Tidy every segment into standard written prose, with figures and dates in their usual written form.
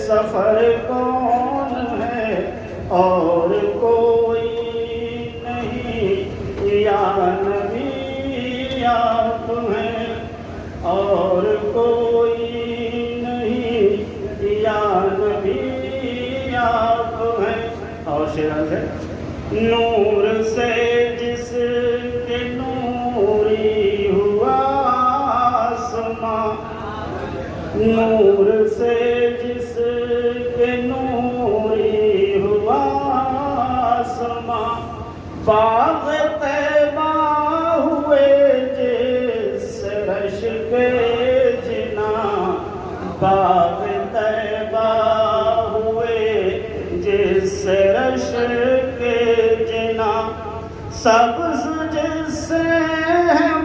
سفر کون ہے اور کوئی نہیں، یا نبی آپ ہیں اور کوئی نہیں، یا نبی آپ ہیں۔ اور شعر ہے، نور سے جس کے نوری ہوا آسماں، نور سے جس کے نوری ہوا آسماں، باغ طیبہ ہوئے جس رش کے جنا، باغ طیبہ ہوئے جس رش کے جنا، سبز جس سے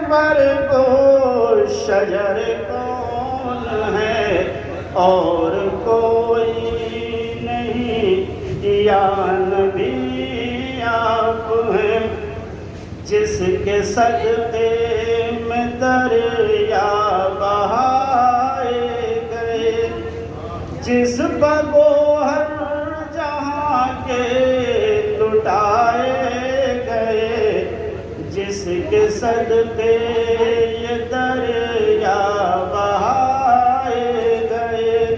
برگ و شجر کون ہے اور کوئی نہیں، یا نبی آپ ہیں۔ جس کے صدقے میں دریا بہائے گئے، جس بگوہر جہاں کے لٹائے گئے، جس کے صدقے یہ دریا بہائے گئے،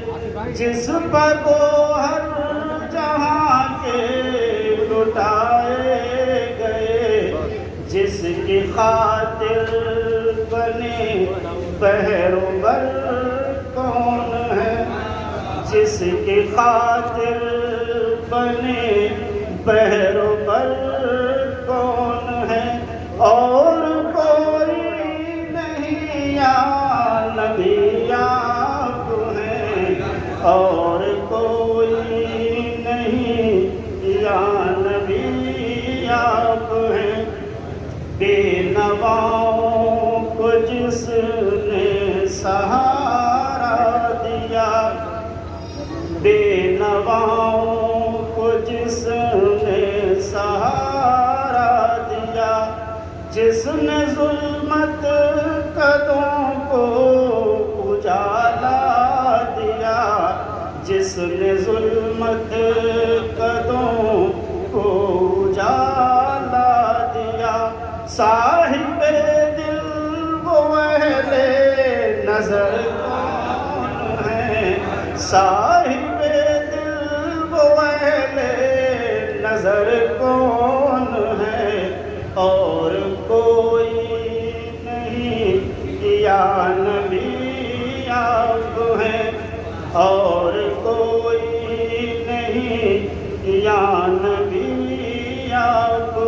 جس بگوہر جہاں کے لٹائے گئے، جس کی خاطر بنے بحر و بر کون ہے، جس کی خاطر بنے بحر و بر کون ہے، اور کوئی نہیں، یا نبی آپ ہیں اور کوئی نہیں، یا نبی آپ ہیں۔ بے نواؤں کو جس نے سہارا دیا، بے نواؤں کو جس نے سہارا دیا، جس نے ظلمت قدوں کو اجالا دیا، جس نے ظلمت قدوں کو اجالا دیا، صاحب دل وہ اہل نظر کون ہے، صاحب دل وہ اہل نظر کون ہے اور کوئی نہیں، یا نبی آپ ہیں اور کوئی نہیں، یا نبی آپ